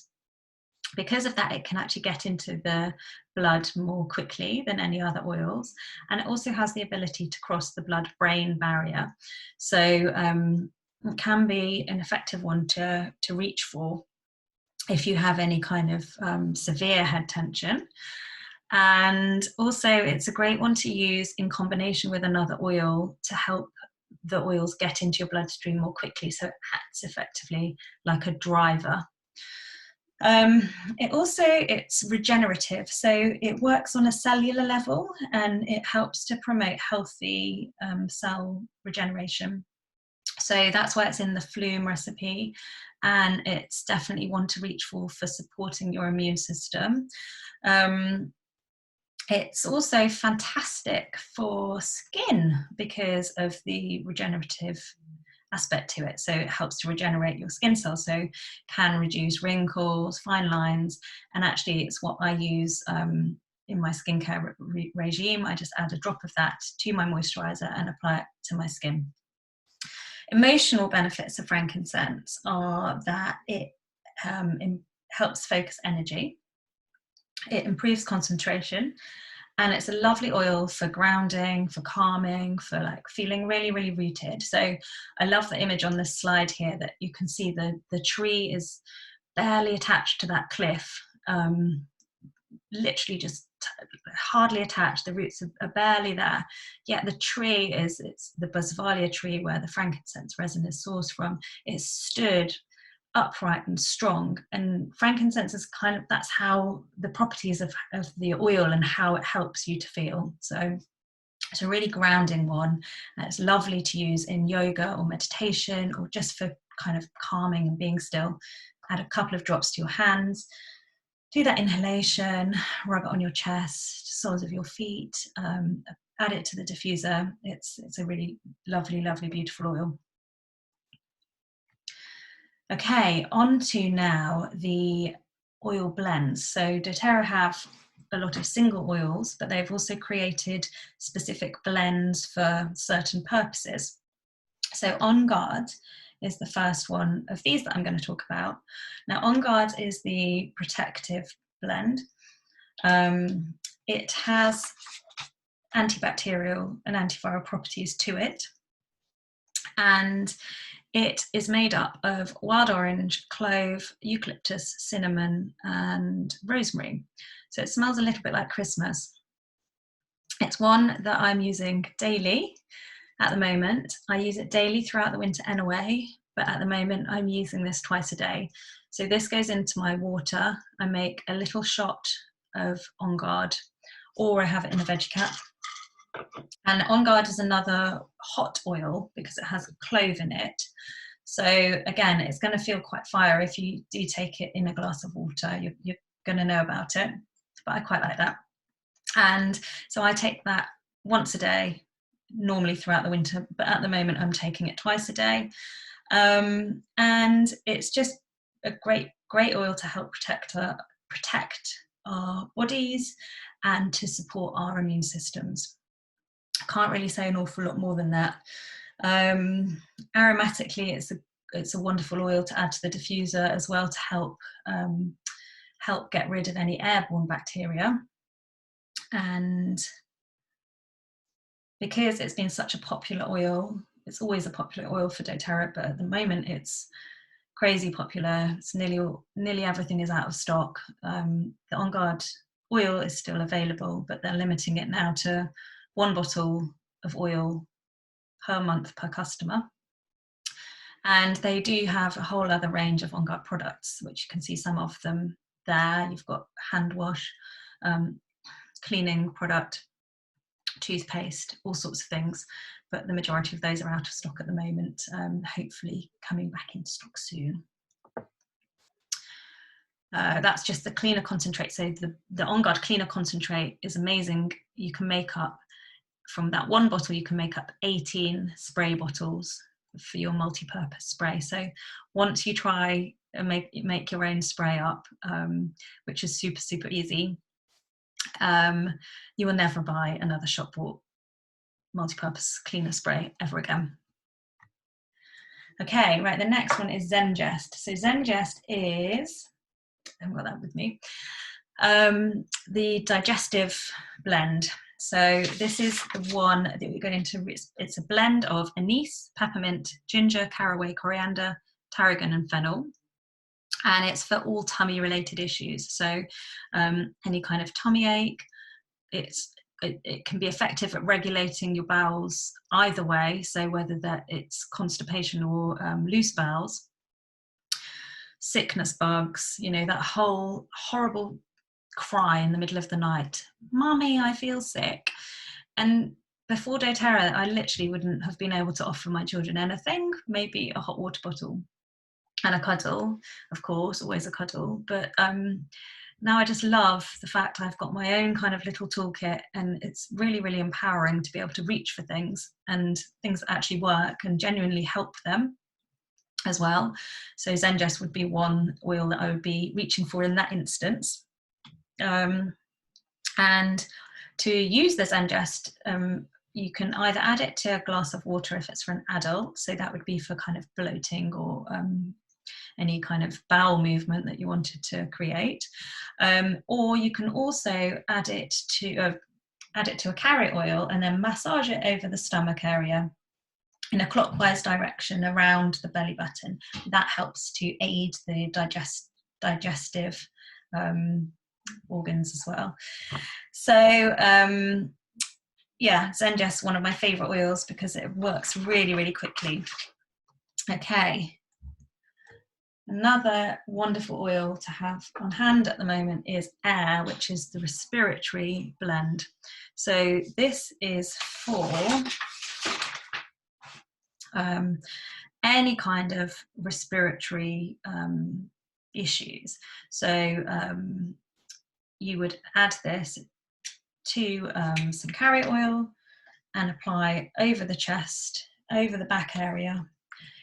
Speaker 1: because of that, it can actually get into the blood more quickly than any other oils. And it also has the ability to cross the blood-brain barrier. So it can be an effective one to reach for if you have any kind of severe head tension. And also it's a great one to use in combination with another oil to help the oils get into your bloodstream more quickly, so it acts effectively like a driver. It's regenerative, so it works on a cellular level and it helps to promote healthy cell regeneration. So that's why it's in the Flume recipe, and it's definitely one to reach for supporting your immune system. It's also fantastic for skin because of the regenerative aspect to it. So it helps to regenerate your skin cells, so can reduce wrinkles, fine lines, and actually it's what I use in my skincare regime. I just add a drop of that to my moisturizer and apply it to my skin. Emotional benefits of frankincense are that it helps focus energy, it improves concentration, and it's a lovely oil for grounding, for calming, for like feeling really, really rooted. So I love the image on this slide here that you can see the tree is barely attached to that cliff, literally just hardly attached. The roots are barely there, yet the tree it's the Boswellia tree where the frankincense resin is sourced from. It's stood upright and strong, and frankincense is kind of, that's how the properties of the oil and how it helps you to feel. So it's a really grounding one. It's lovely to use in yoga or meditation or just for kind of calming and being still. Add a couple of drops to your hands. Do that inhalation, rub it on your chest, soles of your feet, add it to the diffuser. It's a really lovely, lovely, beautiful oil. Okay, on to now the oil blends. So doTERRA have a lot of single oils, but they've also created specific blends for certain purposes. So On Guard is the first one of these that I'm going to talk about. Now, On Guard is the protective blend. It has antibacterial and antiviral properties to it, and it is made up of wild orange, clove, eucalyptus, cinnamon, and rosemary. So it smells a little bit like Christmas. It's one that I'm using daily at the moment. I use it daily throughout the winter anyway, but at the moment I'm using this twice a day. So this goes into my water. I make a little shot of On Guard, or I have it in a veggie cap. And On Guard is another hot oil because it has clove in it. So again, it's going to feel quite fire if you do take it in a glass of water. You're going to know about it, but I quite like that. And so I take that once a day, normally throughout the winter, but at the moment I'm taking it twice a day. And it's just a great oil to help protect our bodies and to support our immune systems. I can't really say an awful lot more than that. Aromatically, it's a wonderful oil to add to the diffuser as well, to help get rid of any airborne bacteria. And because it's been such a popular oil, it's always a popular oil for doTERRA, but at the moment it's crazy popular. It's nearly everything is out of stock. The On Guard oil is still available, but they're limiting it now to 1 bottle of oil per month per customer. And they do have a whole other range of On Guard products, which you can see some of them there. You've got hand wash, cleaning product, toothpaste, all sorts of things, but the majority of those are out of stock at the moment, hopefully coming back into stock soon. That's just the cleaner concentrate. So the On Guard cleaner concentrate is amazing. You can make up, from that 1 bottle, you can make up 18 spray bottles for your multi-purpose spray. So once you try and make your own spray up, which is super, super easy, you will never buy another shop bought multi-purpose cleaner spray ever again. Okay, right, the next one is Zengest. So Zengest is, I haven't got that with me, the digestive blend. So this is the one that we're going to, it's a blend of anise, peppermint, ginger, caraway, coriander, tarragon and fennel. And it's for all tummy related issues. So any kind of tummy ache, it can be effective at regulating your bowels either way. So whether that it's constipation or loose bowels, sickness bugs, you know, that whole horrible cry in the middle of the night, "Mommy, I feel sick." And before doTERRA, I literally wouldn't have been able to offer my children anything, maybe a hot water bottle and a cuddle, of course, always a cuddle. But now I just love the fact I've got my own kind of little toolkit, and it's really, really empowering to be able to reach for things, and things that actually work and genuinely help them as well. So Zengest would be one oil that I would be reaching for in that instance. And to use the Zengest, you can either add it to a glass of water if it's for an adult, so that would be for kind of bloating or any kind of bowel movement that you wanted to create, or you can also add it to a carrot oil and then massage it over the stomach area in a clockwise direction around the belly button. That helps to aid the digestive organs as well. So yeah, Zengest, one of my favorite oils because it works really, really quickly. Okay, another wonderful oil to have on hand at the moment is Air, which is the respiratory blend. So this is for any kind of respiratory issues. So you would add this to some carrot oil and apply over the chest, over the back area.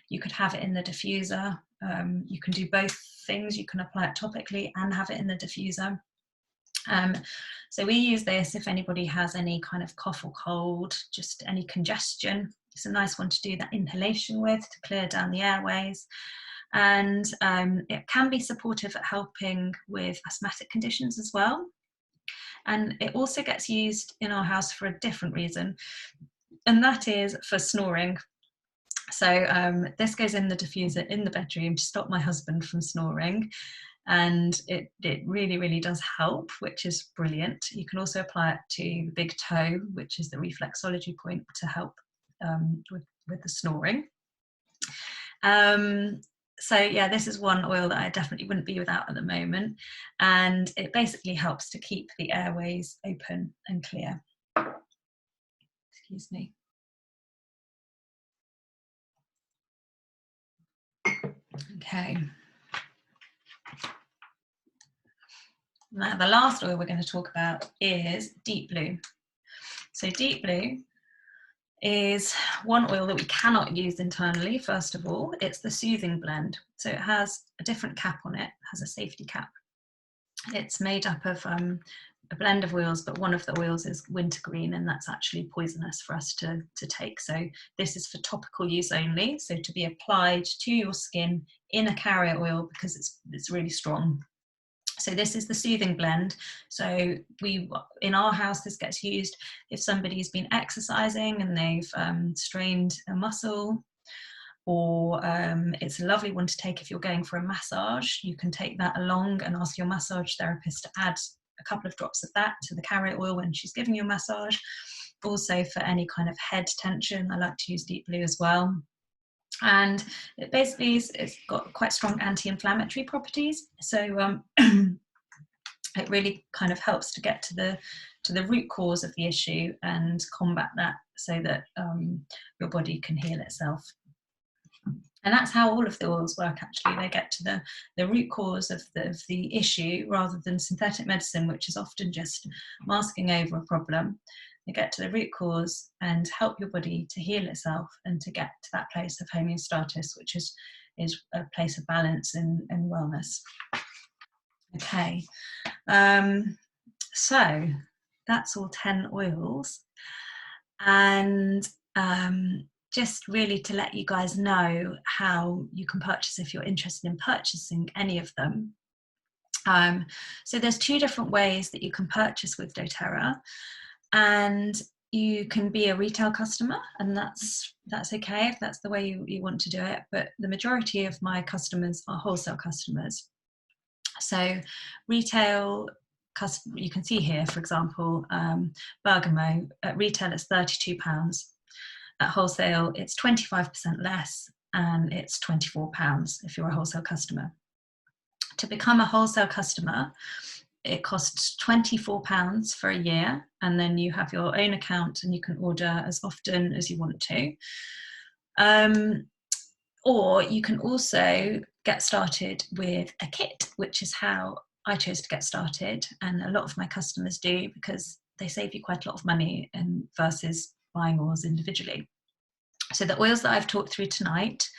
Speaker 1: You could have it in the diffuser. You can do both things. You can apply it topically and have it in the diffuser. So we use this if anybody has any kind of cough or cold, just any congestion. It's a nice one to do that inhalation with to clear down the airways. And it can be supportive at helping with asthmatic conditions as well. And it also gets used in our house for a different reason, and that is for snoring. So this goes in the diffuser in the bedroom to stop my husband from snoring, and it really, really does help, which is brilliant. You can also apply it to the big toe, which is the reflexology point, to help with the snoring. So yeah, this is one oil that I definitely wouldn't be without at the moment, and it basically helps to keep the airways open and clear. Excuse me. Okay. Now the last oil we're going to talk about is deep blue. So deep blue is one oil that we cannot use internally. First of all, it's the soothing blend. So it has a different cap on it, has a safety cap. It's made up of a blend of oils, but one of the oils is wintergreen, and that's actually poisonous for us to take. So this is for topical use only, so to be applied to your skin in a carrier oil because it's really strong. So this is the soothing blend. So in our house, this gets used if somebody's been exercising and they've strained a muscle, or it's a lovely one to take if you're going for a massage. You can take that along and ask your massage therapist to add a couple of drops of that to the carrot oil when she's giving you a massage. Also for any kind of head tension, I like to use deep blue as well. And it basically it's got quite strong anti-inflammatory properties. So it really kind of helps to get to the root cause of the issue and combat that, so that your body can heal itself. And that's how all of the oils work, actually. They get to the root cause of the issue, rather than synthetic medicine, which is often just masking over a problem. They get to the root cause and help your body to heal itself and to get to that place of homeostasis, which is a place of balance and wellness. Okay, so that's all 10 oils. And just really to let you guys know how you can purchase if you're interested in purchasing any of them. So there's 2 different ways that you can purchase with doTERRA, and you can be a retail customer, and that's okay if that's the way you want to do it, but the majority of my customers are wholesale customers. So retail, you can see here, for example, bergamot at retail it's £32. At wholesale, it's 25% less, and it's £24 if you're a wholesale customer. To become a wholesale customer, it costs £24 for a year, and then you have your own account and you can order as often as you want to. Or you can also get started with a kit, which is how I chose to get started, and a lot of my customers do, because they save you quite a lot of money versus buying oils individually. So the oils that I've talked through tonight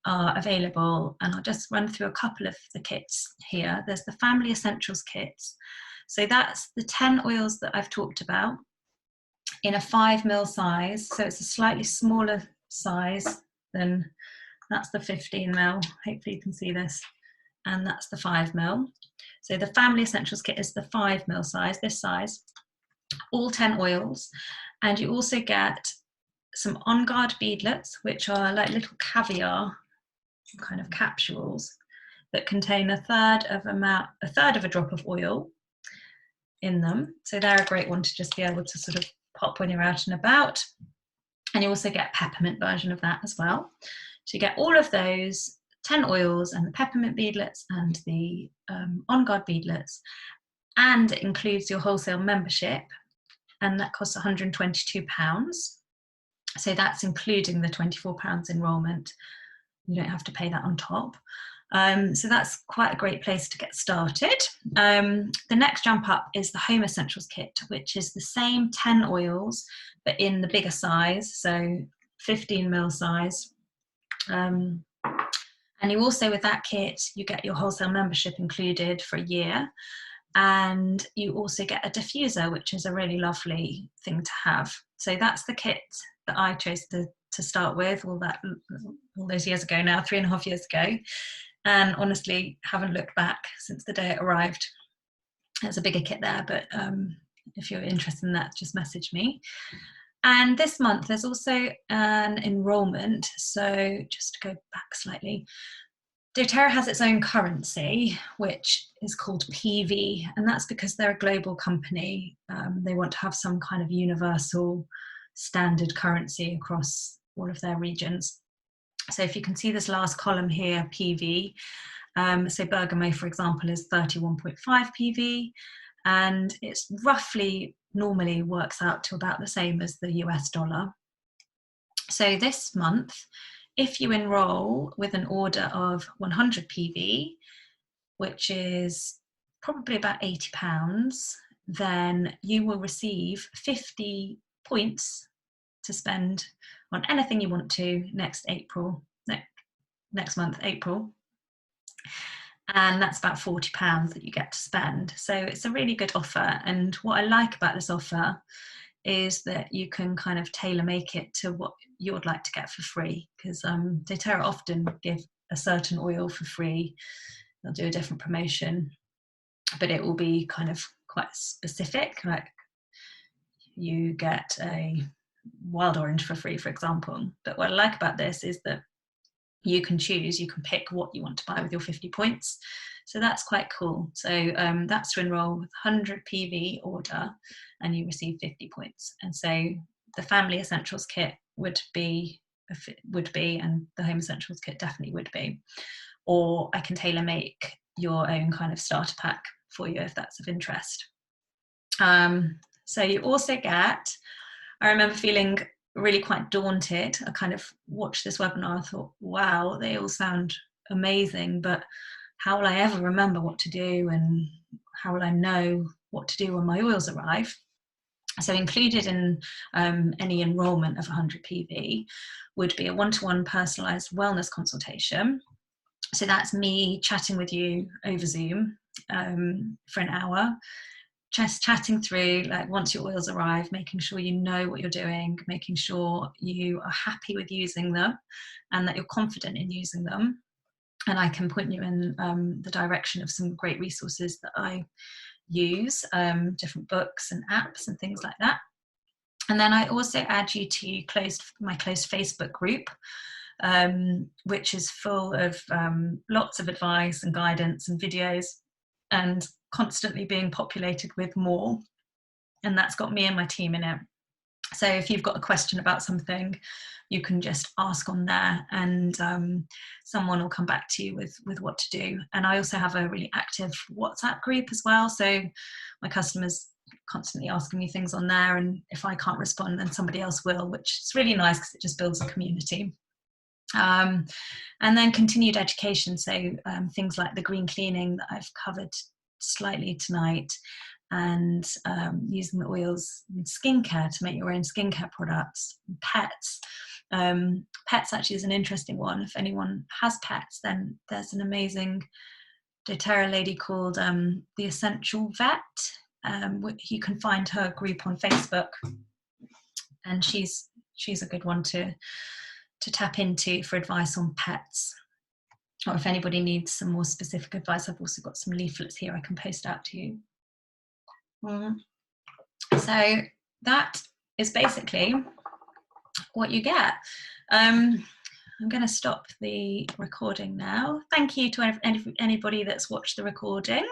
Speaker 1: are available, and I'll just run through a couple of the kits here. There's the Family Essentials kits. So that's the 10 oils that I've talked about in a 5ml size. So it's a slightly smaller size than, that's the 15ml. Hopefully you can see this. And that's the 5ml. So the Family Essentials kit is the 5ml size, this size, all 10 oils. And you also get some On Guard beadlets, which are like little caviar kind of capsules that contain a third of a drop of oil in them. So they're a great one to just be able to sort of pop when you're out and about. And you also get a peppermint version of that as well. So you get all of those 10 oils and the peppermint beadlets and the On Guard beadlets, and it includes your wholesale membership, and that costs £122. So that's including the £24 enrolment. you don't have to pay that on top. So that's quite a great place to get started. The next jump up is the Home Essentials kit, which is the same 10 oils, but in the bigger size, so 15 ml size. And you also, with that kit, you get your wholesale membership included for a year. And you also get a diffuser, which is a really lovely thing to have. So that's the kit that I chose to start with all those years ago now, 3.5 years ago. And honestly, haven't looked back since the day it arrived. There's a bigger kit there, but if you're interested in that, just message me. And this month, there's also an enrollment. So just to go back slightly, doTERRA has its own currency, which is called PV, and that's because they're a global company. They want to have some kind of universal standard currency across all of their regions. So if you can see this last column here, PV, so Bergamo, for example, is 31.5 PV, and it's roughly normally works out to about the same as the US dollar. So this month, if you enroll with an order of 100 PV, which is probably about £80, then you will receive 50 points to spend on anything you want to next month, April. And that's about £40 that you get to spend. So it's a really good offer. And what I like about this offer is that you can kind of tailor make it to what you would like to get for free, because doTERRA often give a certain oil for free. They'll do a different promotion, but it will be kind of quite specific, like you get a wild orange for free, for example. But what I like about this is that you can pick what you want to buy with your 50 points. So that's quite cool. So that's to enroll with 100 PV order and you receive 50 points. And so the Family Essentials kit would be, and the Home Essentials kit definitely would be. Or I can tailor make your own kind of starter pack for you if that's of interest. So you also get, I remember feeling really quite daunted. I kind of watched this webinar, I thought, wow, they all sound amazing, but how will I ever remember what to do, and how will I know what to do when my oils arrive? So included in any enrolment of 100 PV would be a one-to-one personalised wellness consultation. So that's me chatting with you over Zoom for an hour, just chatting through, like, once your oils arrive, making sure you know what you're doing, making sure you are happy with using them and that you're confident in using them. And I can point you in the direction of some great resources that I use, different books and apps and things like that. And then I also add you to my closed Facebook group, which is full of lots of advice and guidance and videos, and constantly being populated with more. And that's got me and my team in it. So if you've got a question about something, you can just ask on there, and someone will come back to you with what to do. And I also have a really active WhatsApp group as well. So my customers constantly asking me things on there, and if I can't respond, then somebody else will, which is really nice because it just builds a community. And then continued education, so things like the green cleaning that I've covered slightly tonight, and using the oils in skincare to make your own skincare products. Pets. Pets actually is an interesting one. If anyone has pets, then there's an amazing doTERRA lady called The Essential Vet. You can find her group on Facebook, and she's a good one to tap into for advice on pets. Or if anybody needs some more specific advice, I've also got some leaflets here I can post out to you. So that is basically what you get. I'm going to stop the recording now. Thank you to anybody that's watched the recording.